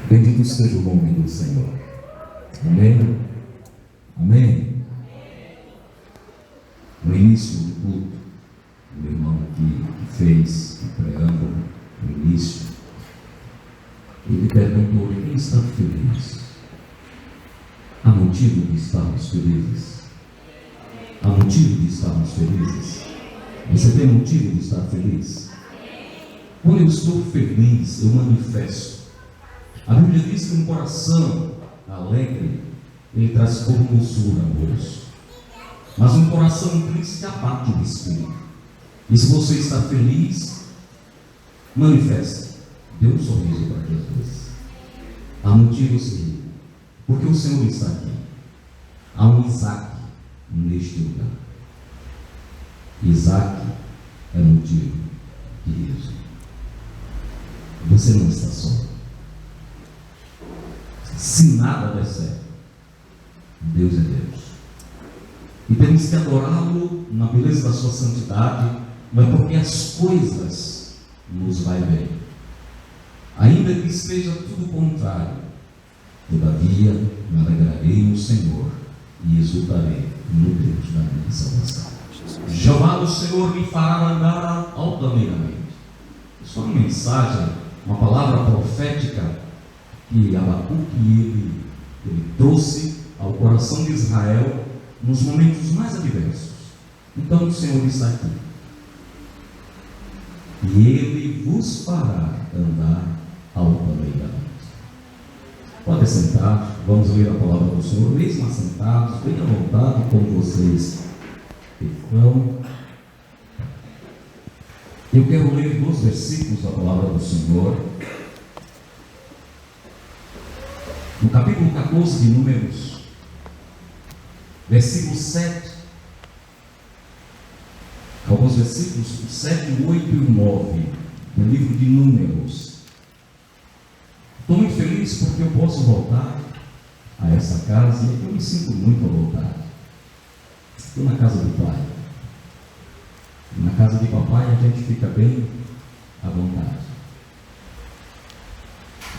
Bendito seja o nome do Senhor. Amém? Amém? No início do culto, o irmão que fez o preâmbulo, no início, ele perguntou: quem está feliz? Há motivo de estarmos felizes? Há motivo de estarmos felizes? Você tem motivo de estar feliz? Quando eu estou feliz, eu manifesto. A Bíblia diz que um coração alegre, ele traz formosura ao rosto. Mas um coração triste abate o espírito. E se você está feliz, manifeste. Dê um sorriso para Jesus. Há motivo sim, porque o Senhor está aqui. Há um Isaac neste lugar. Isaac é motivo de riso. Você não está só. Se nada der certo, Deus é Deus. E temos que adorá-lo na beleza da sua santidade, não é porque as coisas nos vai bem. Ainda que esteja tudo contrário, todavia me alegrarei no Senhor e exultarei no Deus da minha salvação. Jeová do Senhor me fará andar altaneiramente. Isso é uma mensagem, uma palavra profética que Abacuque ele trouxe ao coração de Israel nos momentos mais adversos. Então o Senhor está aqui. E Ele vos fará andar altaneiramente. Pode sentar, vamos ler a palavra do Senhor, mesmo assentados, bem à vontade, como vocês estão. Eu quero ler 2 versículos da palavra do Senhor. No capítulo 14 de Números, versículo 7, alguns versículos, o 7, o 8 e o 9, do livro de Números. Estou muito feliz porque eu posso voltar a essa casa e eu me sinto muito à vontade. Estou na casa do Pai. Na casa de papai a gente fica bem à vontade.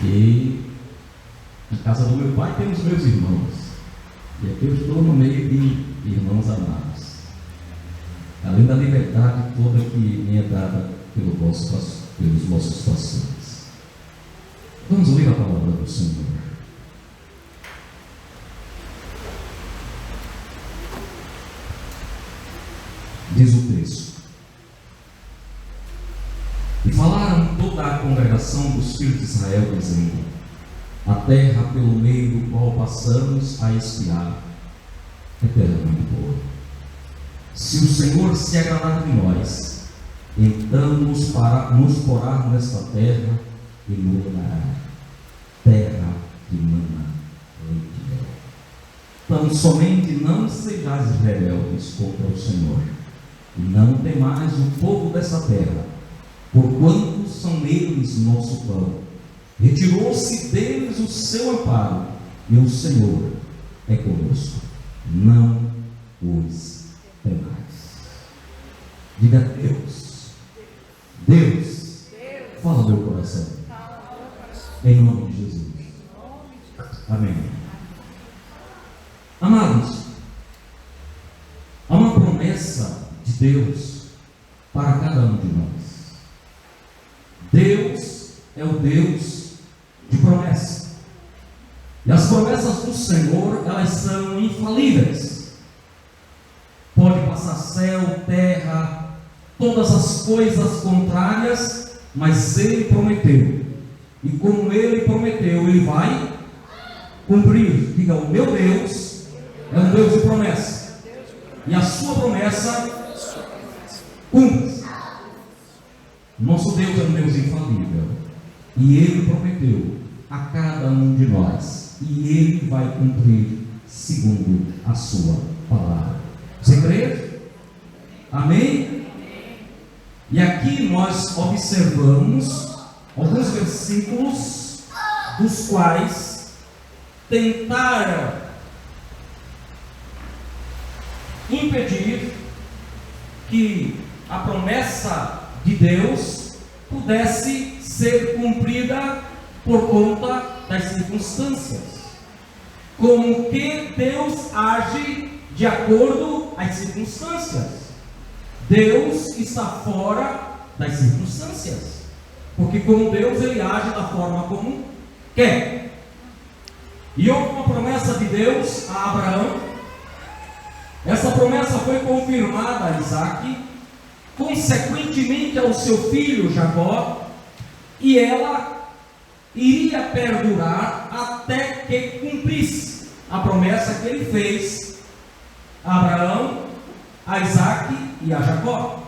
E na casa do meu pai temos meus irmãos. E aqui eu estou no meio de irmãos amados. Além da liberdade toda que me é dada pelos vossos pastores. Vamos ler a palavra do Senhor. Diz o texto: e falaram toda a congregação dos filhos de Israel, dizendo: a terra pelo meio do qual passamos a espiar é terra muito boa. Se o Senhor se agradar de nós, então nos porá nesta terra e nos dará terra de mana, leite e mel. Então somente não sejais rebeldes contra o Senhor, e não temais o povo dessa terra, porquanto são eles nosso pão. Retirou-se deles o seu amparo, e o Senhor é conosco. Não os temais. Diga: Deus. Deus. Fala meu coração. Em nome de Jesus. Amém. Amados, há uma promessa de Deus para cada um de nós. Deus é o Deus de promessa. E as promessas do Senhor, elas são infalíveis. Pode passar céu, terra, todas as coisas contrárias, mas Ele prometeu. E como Ele prometeu, Ele vai cumprir. Diga: o meu Deus é um Deus de promessa. E a sua promessa cumpre. Nosso Deus é um Deus infalível. E Ele prometeu a cada um de nós. E Ele vai cumprir segundo a sua palavra. Você crê? Amém? E aqui nós observamos alguns versículos dos quais tentaram impedir que a promessa de Deus pudesse ser cumprida por conta das circunstâncias. Como que Deus age de acordo às circunstâncias? Deus está fora das circunstâncias, porque como Deus, Ele age da forma como quer. E houve uma promessa de Deus a Abraão. Essa promessa foi confirmada a Isaac, consequentemente ao seu filho Jacó, e ela iria perdurar até que cumprisse a promessa que ele fez a Abraão, a Isaac e a Jacó.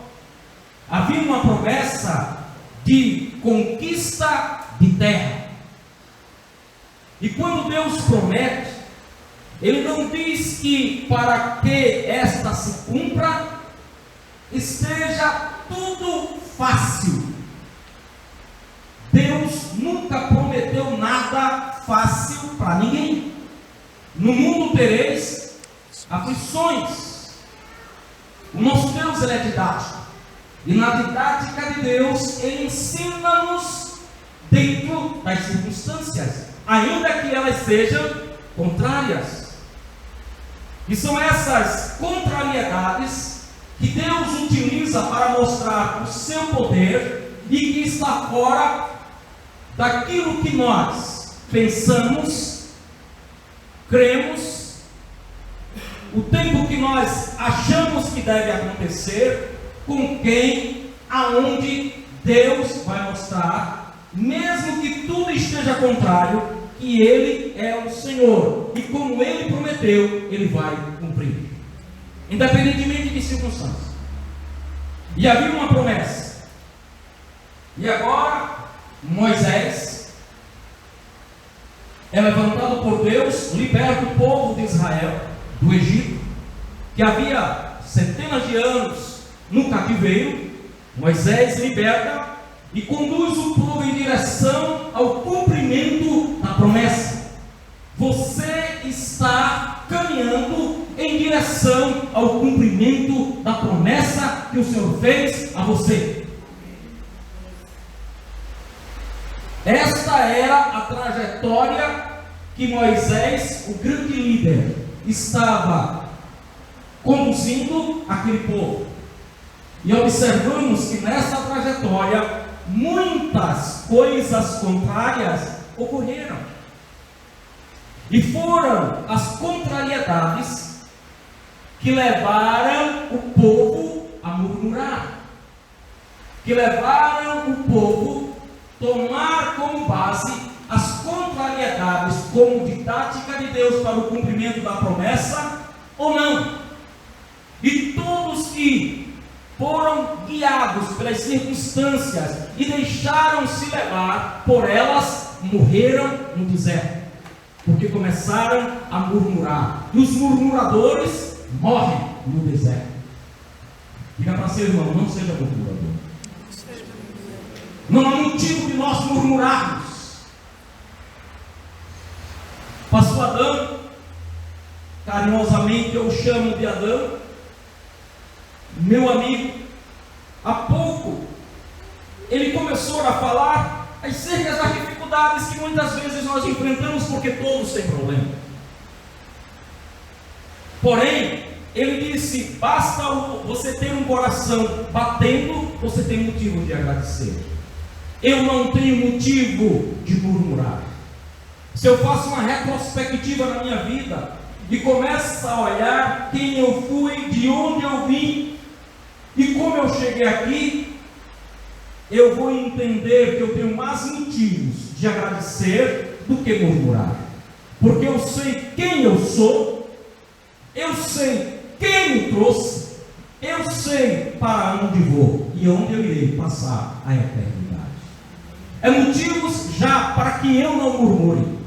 Havia uma promessa de conquista de terra. E quando Deus promete, Ele não diz que para que esta se cumpra, esteja tudo fácil. Deus nunca prometeu nada fácil para ninguém. No mundo tereis aflições. O nosso Deus, Ele é didático. E na didática de Deus, Ele ensina-nos dentro das circunstâncias, ainda que elas sejam contrárias. E são essas contrariedades que Deus utiliza para mostrar o seu poder e que está fora daquilo que nós pensamos, cremos, o tempo que nós achamos que deve acontecer, com quem, aonde Deus vai mostrar, mesmo que tudo esteja contrário, que Ele é o Senhor, e como Ele prometeu, Ele vai cumprir, independentemente de circunstâncias. E havia uma promessa, e agora Moisés é levantado por Deus, liberta o povo de Israel do Egito, que havia centenas de anos no cativeiro. Moisés liberta e conduz o povo em direção ao cumprimento da promessa. Você está caminhando em direção ao cumprimento da promessa que o Senhor fez a você. Esta era a trajetória que Moisés, o grande líder, estava conduzindo aquele povo. E observamos que nessa trajetória muitas coisas contrárias ocorreram. E foram as contrariedades que levaram o povo a murmurar, que levaram o povo a tomar como base as contrariedades como didática de Deus para o cumprimento da promessa ou não. E todos que foram guiados pelas circunstâncias e deixaram-se levar por elas, morreram no deserto, porque começaram a murmurar. E os murmuradores morrem no deserto. Diga para seu irmão, não seja murmurador. Não há motivo de nós murmurarmos. Pastor Adão, carinhosamente eu o chamo de Adão, meu amigo, há pouco ele começou a falar acerca das dificuldades que muitas vezes nós enfrentamos, porque todos têm problema. Porém, ele disse: basta você ter um coração batendo, você tem motivo de agradecer. Eu não tenho motivo de murmurar. Se eu faço uma retrospectiva na minha vida e começo a olhar quem eu fui, de onde eu vim e como eu cheguei aqui, eu vou entender que eu tenho mais motivos de agradecer do que murmurar, porque eu sei quem eu sou, eu sei quem me trouxe, eu sei para onde vou e onde eu irei passar a eternidade. É motivos já para que eu não murmure.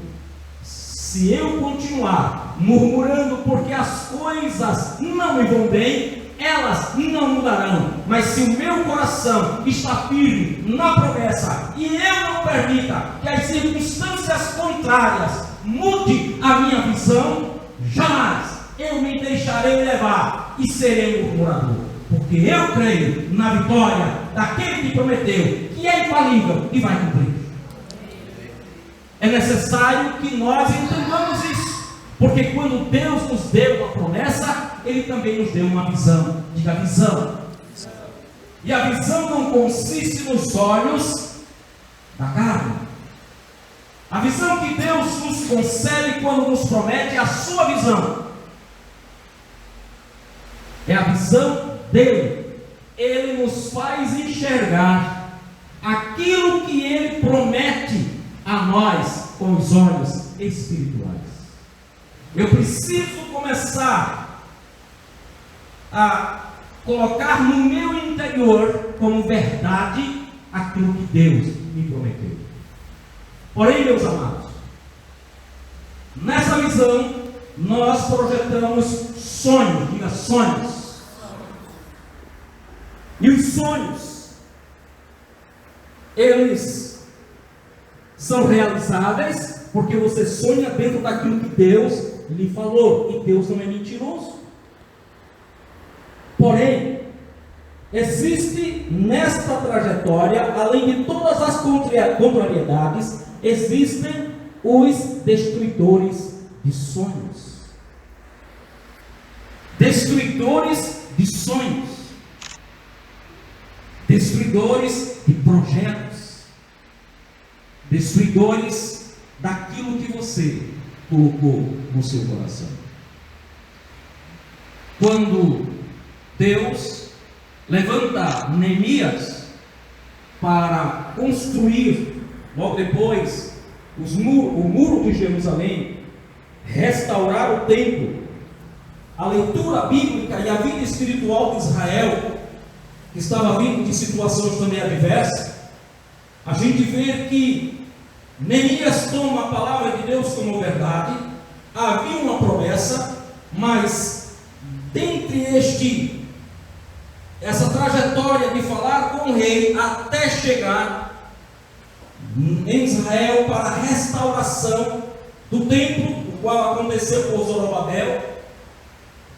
Se eu continuar murmurando porque as coisas não me vão bem, elas não mudarão. Mas se o meu coração está firme na promessa e eu não permita que as circunstâncias contrárias mude a minha visão, jamais eu me deixarei levar e serei murmurador, porque eu creio na vitória daquele que prometeu, que é infalível e vai cumprir. É necessário que nós entendamos isso, porque quando Deus nos deu uma promessa, Ele também nos deu uma visão. Diga visão. E a visão não consiste nos olhos da carne. A visão que Deus nos concede quando nos promete é a sua visão. É a visão dele. Ele nos faz enxergar aquilo que Ele promete a nós com os olhos espirituais. Eu preciso começar a colocar no meu interior como verdade aquilo que Deus me prometeu. Porém, meus amados, nessa visão nós projetamos sonhos, diga sonhos. E os sonhos, eles são realizáveis porque você sonha dentro daquilo que Deus lhe falou, e Deus não é mentiroso. Porém, existe nesta trajetória, além de todas as contrariedades, existem os destruidores de sonhos. Destruidores de sonhos. Destruidores de projetos. Destruidores daquilo que você colocou no seu coração. Quando Deus levanta Neemias para construir, logo depois, o muro de Jerusalém, restaurar o templo, a leitura bíblica e a vida espiritual de Israel, que estava vindo de situações também adversas, a gente vê que Neemias toma a palavra de Deus como verdade. Havia uma promessa, mas dentre essa trajetória de falar com o rei até chegar em Israel para a restauração do templo, o qual aconteceu por Zorobabel,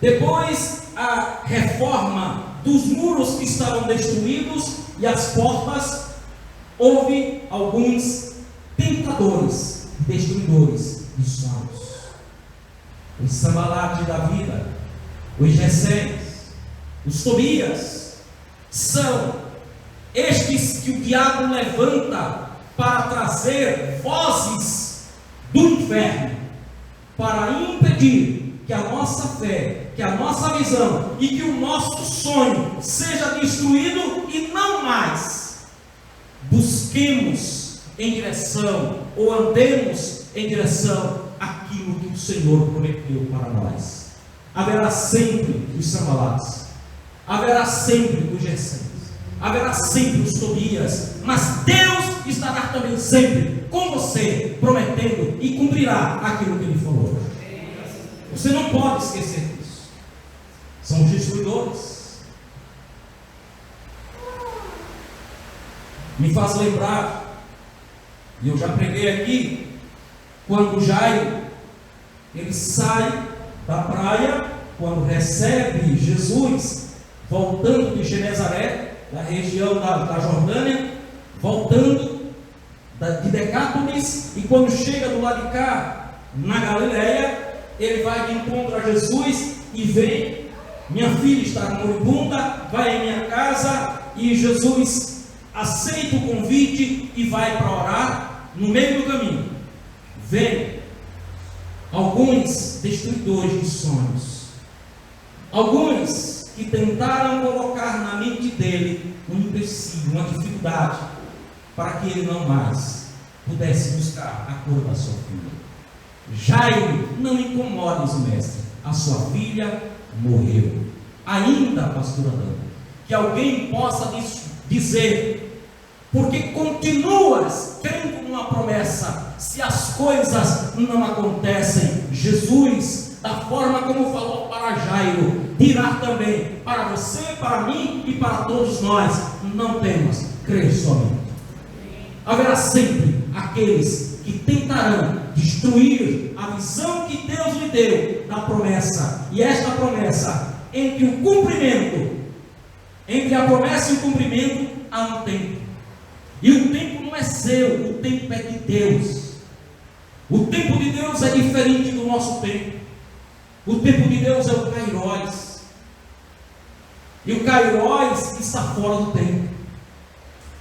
depois a reforma dos muros que estavam destruídos e as portas, houve alguns tentadores, destruidores de sonhos. Os Sambalate da vida, os Gessems, os Tobias, são estes que o diabo levanta para trazer vozes do inferno, para impedir que a nossa fé, que a nossa visão e que o nosso sonho seja destruído e não mais busquemos em direção ou andemos em direção àquilo que o Senhor prometeu para nós. Haverá sempre os Sambalates, haverá sempre os Gessems, haverá sempre os Tobias, mas Deus estará também sempre com você, prometendo e cumprirá aquilo que Ele falou. Você não pode esquecer disso. São os destruidores. Me faz lembrar, e eu já preguei aqui, quando Jairo, ele sai da praia, quando recebe Jesus, voltando de Genezaré, da região da Jordânia, voltando de Decápolis, e quando chega do lado de cá, na Galileia, ele vai de encontro a Jesus e vem, minha filha está moribunda, vai em minha casa, e Jesus aceita o convite e vai para orar. No meio do caminho, vem alguns destruidores de sonhos, alguns que tentaram colocar na mente dele um empecilho, uma dificuldade, para que ele não mais pudesse buscar a cura da sua filha. Jairo, não incomodes o mestre, a sua filha morreu. Ainda, pastora Dana, que alguém possa dizer, porque continuas crendo numa promessa, se as coisas não acontecem, Jesus, da forma como falou para Jairo, dirá também para você, para mim e para todos nós: não temas, crê somente. Haverá sempre aqueles que tentarão destruir a visão que Deus lhe deu da promessa, e esta promessa, entre o cumprimento, entre a promessa e o cumprimento, há um tempo, e o tempo não é seu, o tempo é de Deus. O tempo de Deus é diferente do nosso tempo. O tempo de Deus é o Kairos. E o Kairos está fora do tempo.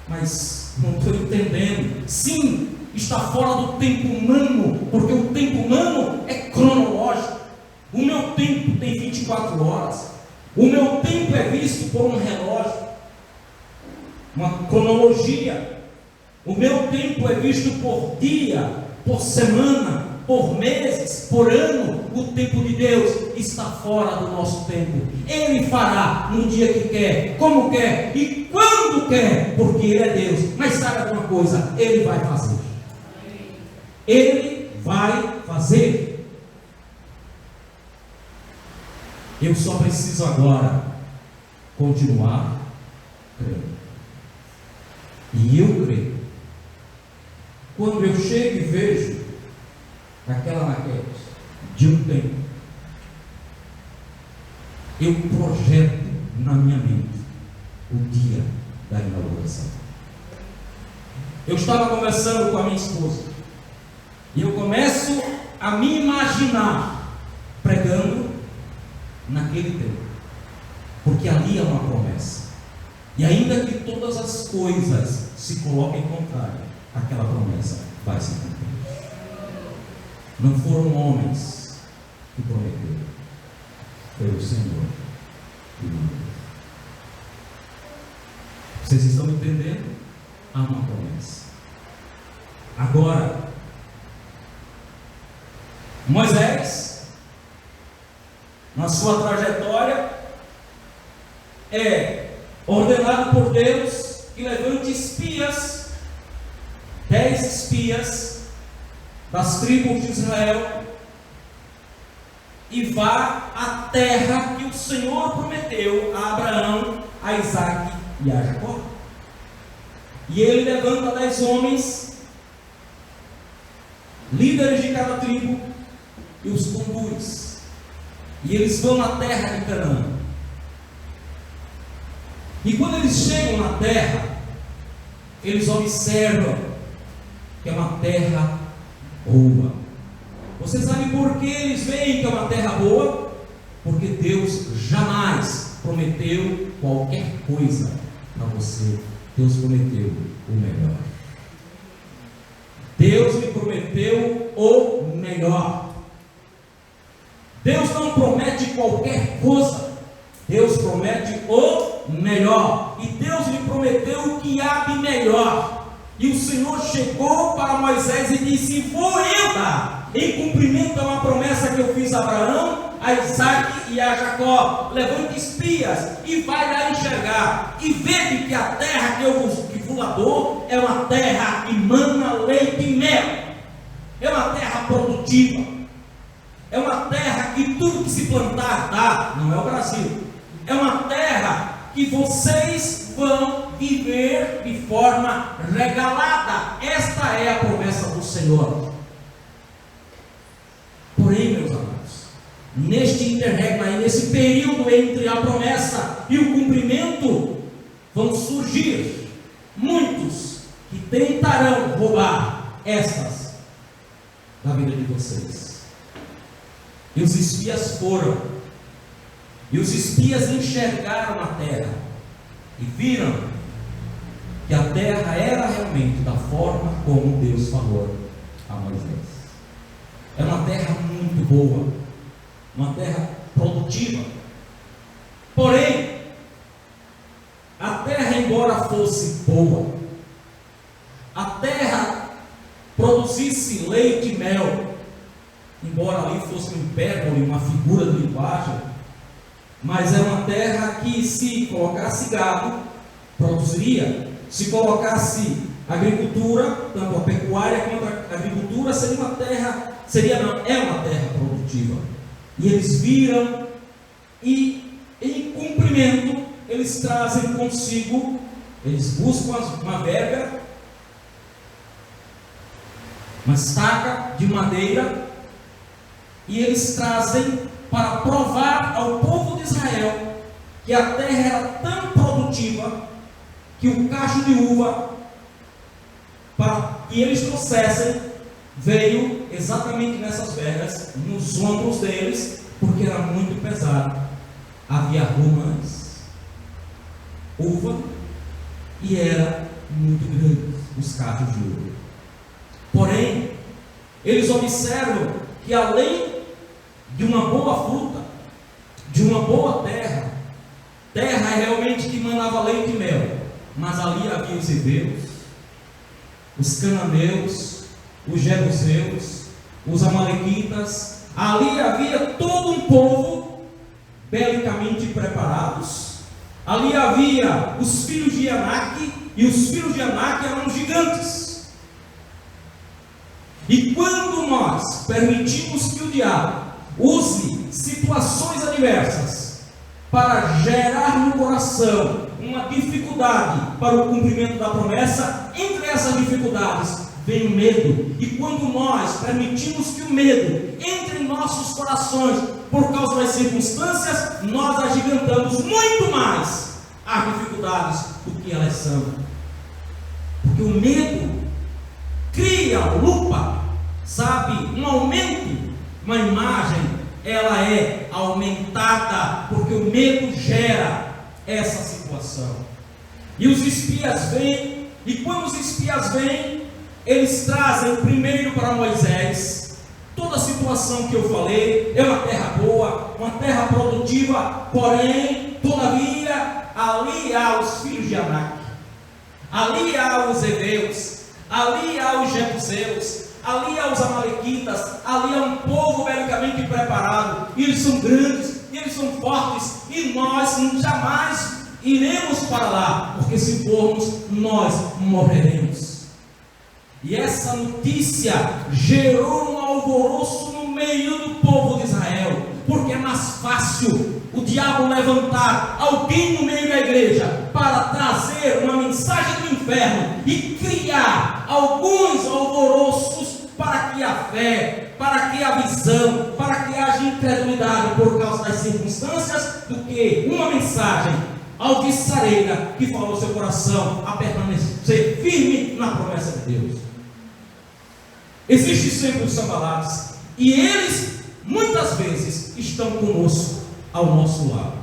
Mas não estou entendendo. Sim, está fora do tempo humano, porque o tempo humano é cronológico. O meu tempo tem 24 horas. O meu tempo é visto por um relógio, uma cronologia. O meu tempo é visto por dia, por semana, por meses, por ano. O tempo de Deus está fora do nosso tempo. Ele fará no dia que quer, como quer e quando quer, porque Ele é Deus. Mas sabe uma coisa? Ele vai fazer. Ele vai fazer. Eu só preciso agora continuar crendo. E eu creio. Quando eu chego e vejo aquela maquete de um tempo, eu projeto na minha mente o dia da inauguração. Eu estava conversando com a minha esposa e eu começo a me imaginar pregando naquele tempo, porque ali é uma promessa. E ainda que todas as coisas se coloquem contrário, aquela promessa vai se cumprir. Não foram homens que prometeram, foi o Senhor que mandou. Vocês estão entendendo? Há uma promessa. Agora, Moisés, na sua trajetória, é ordenado por Deus que levante espias, 10 espias das tribos de Israel, e vá à terra que o Senhor prometeu a Abraão, a Isaque e a Jacó. E ele levanta 10 homens, líderes de cada tribo, e os conduz. E eles vão na terra de Canaã. E quando eles chegam na terra, eles observam que é uma terra boa. Você sabe por que eles veem que é uma terra boa? Porque Deus jamais prometeu qualquer coisa para você. Deus prometeu o melhor. Deus lhe prometeu o melhor. Deus não promete qualquer coisa. Deus promete o melhor. E Deus lhe prometeu o que há de melhor. E o Senhor chegou para Moisés e disse: vou eu dar em cumprimento a uma promessa que eu fiz a Abraão, a Isaque e a Jacó. Levante espias e vai lá enxergar, e vede que a terra que eu vos dou é uma terra que mana leite e mel. É uma terra produtiva. É uma terra que tudo que se plantar dá. Não é o Brasil. É uma terra que vocês vão viver de forma regalada. Esta é a promessa do Senhor. Porém, meus amados, neste interregno, nesse período entre a promessa e o cumprimento, vão surgir muitos que tentarão roubar estas da vida de vocês. E os espias foram, e os espias enxergaram a terra e viram que a terra era realmente da forma como Deus falou a Moisés. É uma terra muito boa, uma terra produtiva. Porém, a terra, embora fosse boa, a terra produzisse leite e mel, embora ali fosse um hipérbole, uma figura de linguagem, mas é uma terra que, se colocasse gado, produziria. Se colocasse agricultura, tanto a pecuária quanto a agricultura, seria uma terra, é uma terra produtiva. E eles viram, e em cumprimento, eles trazem consigo, eles buscam uma verga, uma estaca de madeira, e eles trazem para provar ao povo de Israel que a terra era tão produtiva que o cacho de uva, para que eles trouxessem, veio exatamente nessas vegas, nos ombros deles, porque era muito pesado. Havia romãs, uva, e era muito grande os cachos de ouro. Porém, eles observam que além de uma boa fruta, de uma boa terra, terra realmente que manava leite e mel, mas ali havia os heveus, os cananeus, os jebuseus, os amalequitas. Ali havia todo um povo belicamente preparados. Ali havia os filhos de Anak, e os filhos de Anak eram gigantes. E quando nós permitimos que o diabo use situações adversas para gerar no coração uma dificuldade para o cumprimento da promessa, entre essas dificuldades vem o medo. E quando nós permitimos que o medo entre em nossos corações por causa das circunstâncias, nós agigantamos muito mais as dificuldades do que elas são. Porque o medo cria lupa, sabe, um aumento, uma imagem, ela é aumentada, porque o medo gera essa situação. E os espias vêm, e quando os espias vêm, eles trazem primeiro para Moisés toda a situação que eu falei. É uma terra boa, uma terra produtiva, porém, todavia, ali há os filhos de Anak, ali há os heveus, ali há os jebuseus, ali há os amalequitas, ali há um povo belicamente preparado, e eles são grandes, e eles são fortes, e nós jamais iremos para lá, porque se formos, nós morreremos. E essa notícia gerou um alvoroço no meio do povo de Israel, porque é mais fácil o diabo levantar alguém no meio da igreja para trazer uma mensagem do inferno e criar alguns alvoroços para que a fé, para que a visão, para que haja incredulidade por causa das circunstâncias, do que uma mensagem alvissareira que fala ao seu coração a permanecer firme na promessa de Deus. Existem sempre os sambalates, e eles muitas vezes estão conosco, ao nosso lado.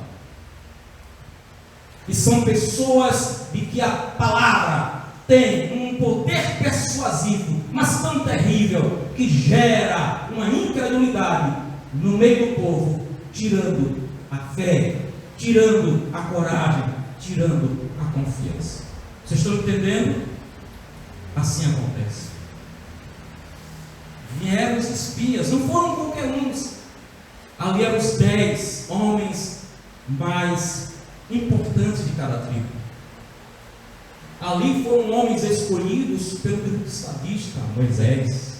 E são pessoas de que a palavra tem um poder persuasivo, mas tão terrível, que gera uma incredulidade no meio do povo, tirando a fé, tirando a coragem, tirando a confiança. Vocês estão entendendo? Assim acontece. Vieram os espias, não foram qualquer uns. Ali eram os 10 homens mais importantes de cada tribo. Ali foram homens escolhidos pelo estadista Moisés.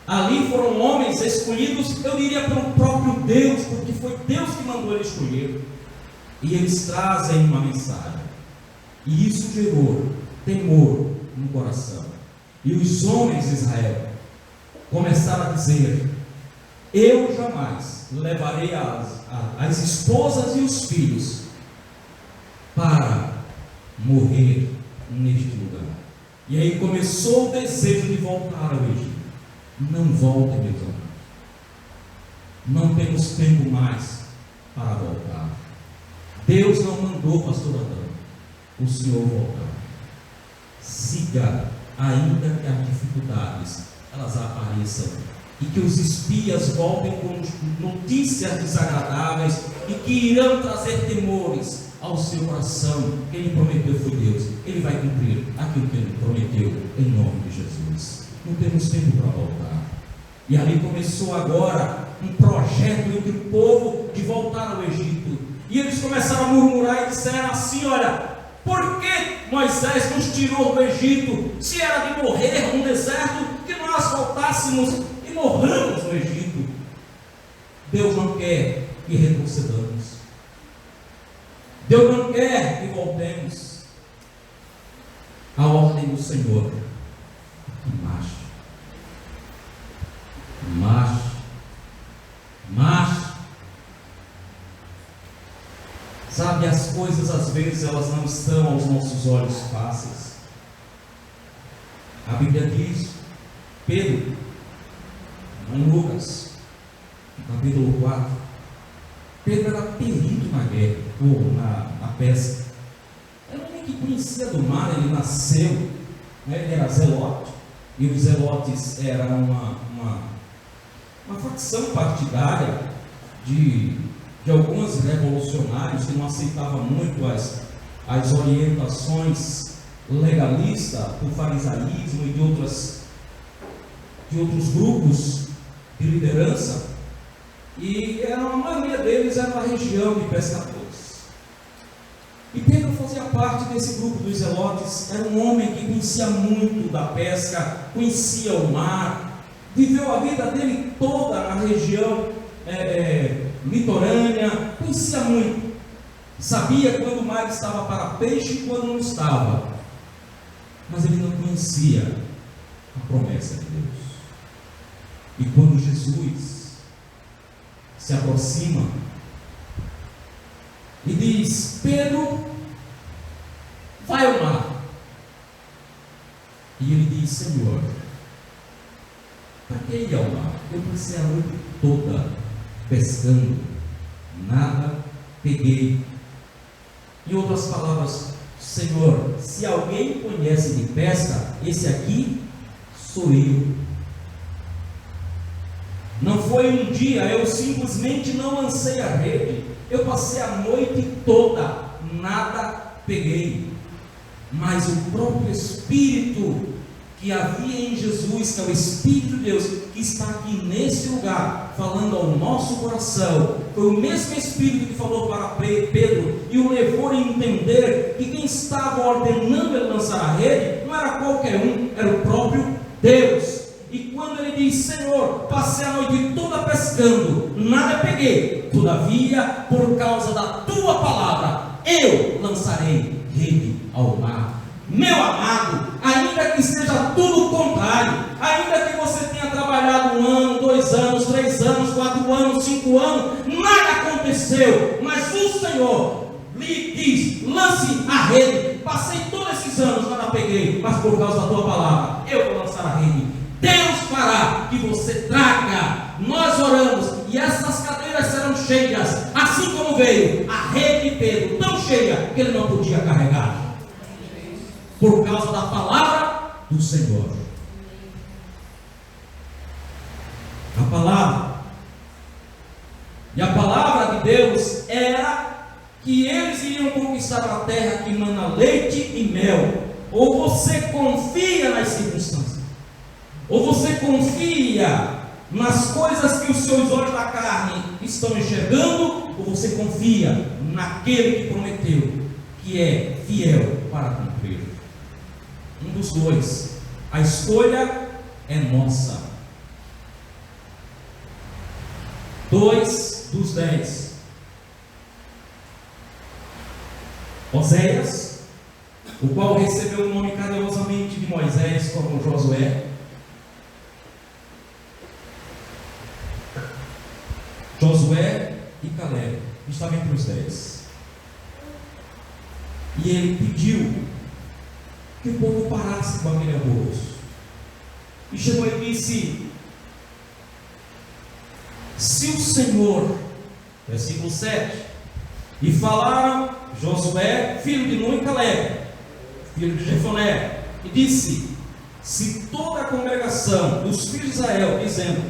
Ali foram homens escolhidos, eu diria, pelo próprio Deus, porque foi Deus que mandou ele escolher. E eles trazem uma mensagem, e isso gerou temor no coração. E os homens de Israel começaram a dizer: eu jamais levarei as esposas e os filhos para morrer neste lugar. E aí começou o desejo de voltar ao Egito. Não voltem, meus amigos. Não temos tempo mais para voltar. Deus não mandou, pastor Adão, o Senhor voltar. Siga, ainda que as dificuldades elas apareçam, e que os espias voltem com notícias desagradáveis e que irão trazer temores ao seu coração. Quem lhe prometeu foi Deus. Ele vai cumprir aquilo que ele prometeu em nome de Jesus. Não temos tempo para voltar. E ali começou agora um projeto entre o povo de voltar ao Egito. E eles começaram a murmurar e disseram assim: olha, por que Moisés nos tirou do Egito? Se era de morrer no deserto, que nós voltássemos e morramos no Egito. Deus não quer que retrocedamos. Deus não quer que voltemos. A ordem do Senhor: marche, marche, marche. Sabe, as coisas às vezes elas não estão aos nossos olhos fáceis. A Bíblia diz, Pedro Em Lucas, capítulo 4, Pedro era perito na guerra, ou na pesca. Era um homem que conhecia do mar, ele nasceu, né? Ele era zelote, e os zelotes eram uma facção partidária de alguns revolucionários que não aceitavam muito as orientações legalistas do farisaísmo e de outros grupos de liderança, e a maioria deles era na região de pescadores. E Pedro fazia parte desse grupo dos zelotes. Era um homem que conhecia muito da pesca, conhecia o mar, viveu a vida dele toda na região litorânea, conhecia muito, sabia quando o mar estava para peixe e quando não estava, mas ele não conhecia a promessa de Deus. E quando Jesus se aproxima e diz: Pedro, vai ao mar. E ele diz: Senhor, para que ir ao mar? Eu passei a noite toda pescando, nada peguei. Em outras palavras, Senhor, se alguém conhece de pesca, esse aqui sou eu. Não foi um dia, eu simplesmente não lancei a rede, eu passei a noite toda, nada peguei. Mas o próprio Espírito que havia em Jesus, que é o Espírito de Deus, que está aqui nesse lugar, falando ao nosso coração, foi o mesmo Espírito que falou para Pedro e o levou a entender que quem estava ordenando ele lançar a rede não era qualquer um, era o próprio Deus. E quando ele diz: Senhor, passei a noite toda pescando, nada peguei, todavia, por causa da tua palavra, eu lançarei rede ao mar. Meu amado, ainda que seja tudo contrário, ainda que você tenha trabalhado 1 ano, 2 anos, 3 anos, 4 anos, 5 anos, nada aconteceu, mas o Senhor lhe diz: lance a rede. Passei todos esses anos, nada peguei, mas por causa da tua palavra, eu vou lançar a rede. Deus fará que você traga. Nós oramos e essas cadeiras serão cheias, assim como veio a rede de Pedro, tão cheia que ele não podia carregar, por causa da palavra do Senhor. A palavra. E a palavra de Deus era que eles iriam conquistar a terra que mana leite e mel. Ou você confia nas circunstâncias, ou você confia nas coisas que os seus olhos da carne estão enxergando, ou você confia naquele que prometeu, que é fiel para cumprir. Um dos dois. A escolha é nossa. 2 dos 10. Oséias, o qual recebeu o nome carinhosamente de Moisés, como Josué. Josué e Caleb, estava entre os 10. E ele pediu que o povo parasse com aquele alvoroço. E chegou e disse: se o Senhor, versículo 7, e falaram Josué, filho de Nun, e Caleb, filho de Jefoné, e disse: se toda a congregação dos filhos de Israel, dizendo,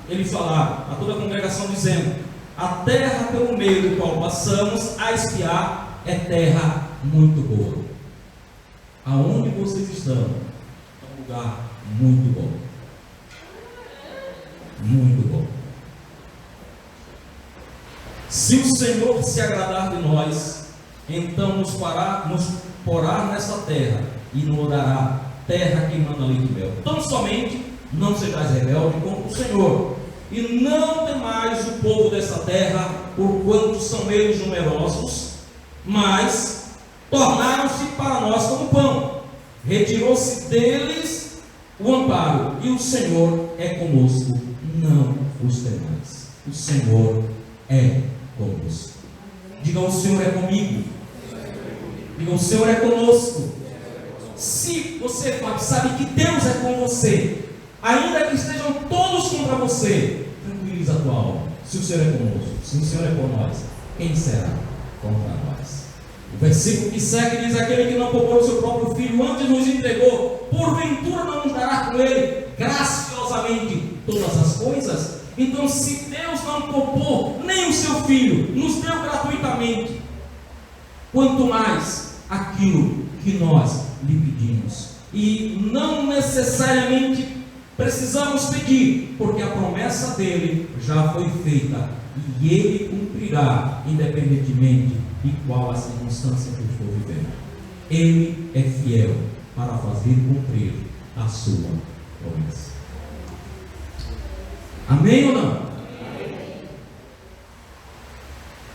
eles falaram a toda a congregação, dizendo: a terra pelo meio do qual passamos a espiar é terra muito boa. Aonde vocês estão? É um lugar muito bom. Muito bom. Se o Senhor se agradar de nós, então nos porá nessa terra e nos dará terra que manda leite e mel. Tão somente não sejais rebelde contra o Senhor, e não temais o povo dessa terra, porquanto são eles numerosos, mas tornaram-se para nós como pão. Retirou-se deles o amparo, e o Senhor é conosco, não os temais. O Senhor é conosco. Diga: o Senhor é comigo. Diga: o Senhor é conosco. Se você sabe que Deus é com você, ainda que estejam todos contra você, tranquiliza a tua alma. Se o Senhor é conosco, se o Senhor é por nós, quem será contra nós? O versículo que segue diz: aquele que não poupou o seu próprio filho, antes nos entregou, porventura não nos dará com ele graciosamente todas as coisas? Então, se Deus não poupou nem o seu filho, nos deu gratuitamente, quanto mais aquilo que nós lhe pedimos. E não necessariamente precisamos pedir, porque a promessa dele já foi feita e ele cumprirá, independentemente de qual a circunstância que eu estou vivendo. Ele é fiel para fazer cumprir a sua promessa. Amém ou não? Amém.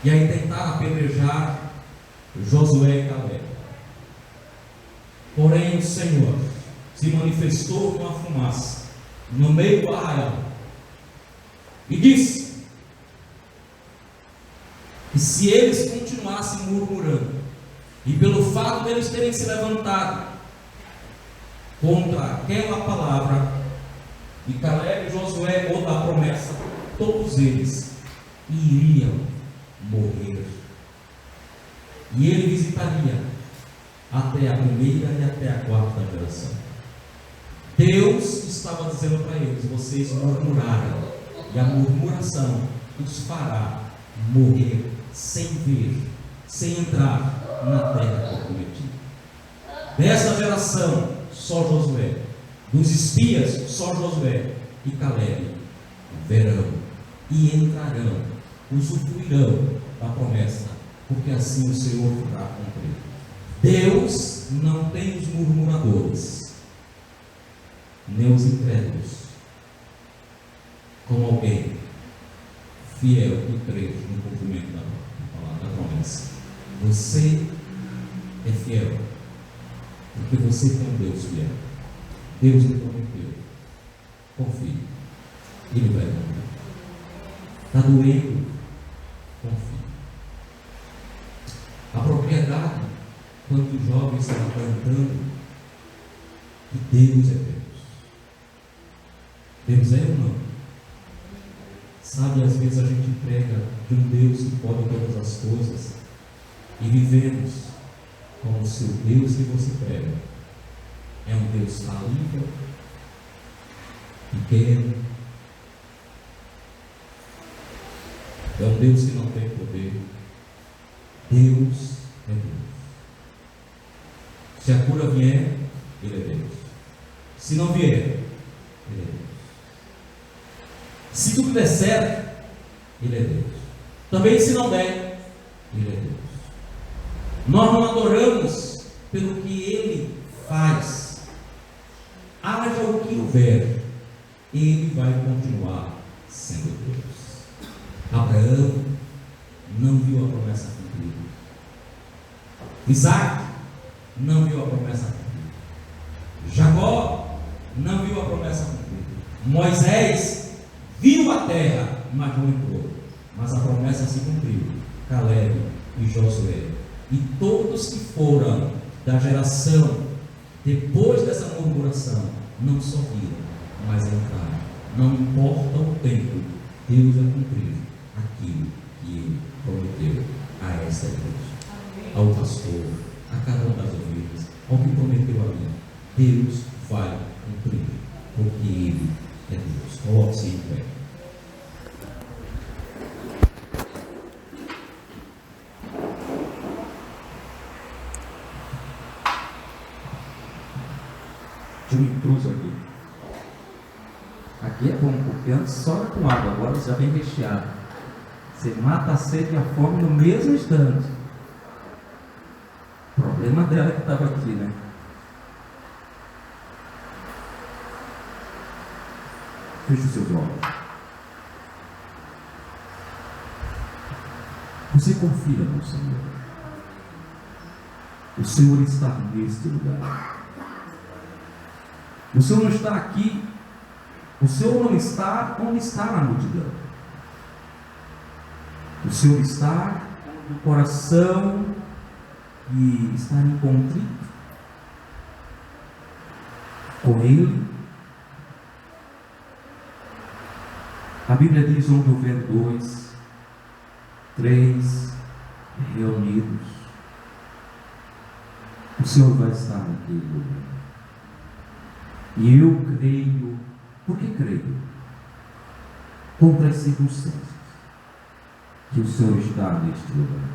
E aí tentaram apedrejar Josué e Caleb. Porém o Senhor se manifestou com a fumaça no meio do arraial e disse que se eles continuassem murmurando, e pelo fato deles terem se levantado contra aquela palavra de Caleb e Josué, ou da promessa, todos eles iriam morrer. E ele visitaria até a primeira e até a quarta geração. Deus estava dizendo para eles: vocês murmuraram, e a murmuração os fará morrer sem ver, sem entrar na terra prometida. Dessa geração, só Josué. Dos espias, só Josué e Caleb verão e entrarão, usufruirão da promessa, porque assim o Senhor fará cumprir. Deus não tem os murmuradores, nem os incrédulos, como alguém fiel que crê no cumprimento da promessa. Você é fiel, porque você tem um Deus fiel. Deus lhe prometeu. Confie. Ele vai cumprir. Está doendo? Confie. A propriedade, quando o jovem está cantando, que Deus é Deus. Deus é ou não? Sabe, às vezes a gente prega de um Deus que pode todas as coisas e vivemos como se o Deus que você prega é um Deus falível, pequeno, é um Deus que não tem poder. Deus é Deus. Se a cura vier, Ele é Deus. Se não vier, Ele é Deus. Se tudo der certo, Ele é Deus. Também se não der, Ele é Deus. Nós não adoramos pelo que Ele faz. Haja o que houver, Ele vai continuar sendo Deus. Abraão não viu a promessa cumprida. Isaac não viu a promessa cumprida. Jacó não viu a promessa cumprida. Moisés viu a terra, mas não entrou. Mas a promessa se cumpriu. Caleb e Josué e todos que foram da geração depois dessa murmuração, não só viram, mas entraram. Não importa o tempo, Deus vai cumprir aquilo que Ele prometeu a esta igreja, ao pastor, a cada uma das ovelhas, ao que prometeu a mim. Deus vai cumprir, porque Ele é Deus. Coloque-se em pé. De um intruso aqui. Aqui é bom, porque antes só era com água, agora já vem recheado. Você mata a sede e a fome no mesmo instante. O problema dela é que estava aqui, né? Feche os seus olhos. Você confia no Senhor. O Senhor está neste lugar. O Senhor não está aqui. O Senhor não está onde está na multidão. O Senhor está no coração e está em contrito com Ele, A Bíblia diz: onde houver 2, 3 reunidos, o Senhor vai estar naquele lugar. E eu creio, porque creio, contra as circunstâncias, que o Senhor está neste lugar.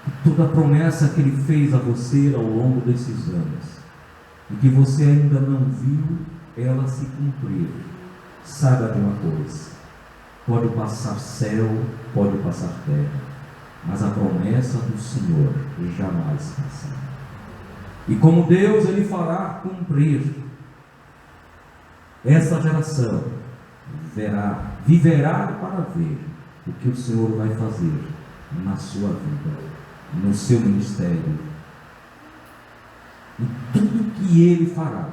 E toda a promessa que Ele fez a você ao longo desses anos, e que você ainda não viu ela se cumprir, saiba de uma coisa: pode passar céu, pode passar terra, mas a promessa do Senhor jamais passará. E como Deus, Ele fará cumprir, essa geração viverá para ver o que o Senhor vai fazer na sua vida, no seu ministério, e tudo que Ele fará,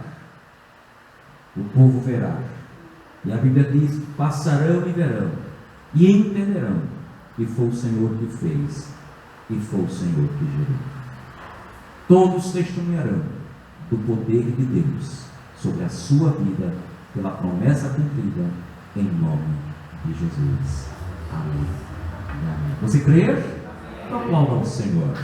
o povo verá. E a Bíblia diz: passarão e verão, e entenderão que foi o Senhor que fez, e foi o Senhor que gerou. Todos testemunharão do poder de Deus sobre a sua vida, pela promessa cumprida, em nome de Jesus. Amém. Amém. Você crê? Então aplauda ao Senhor.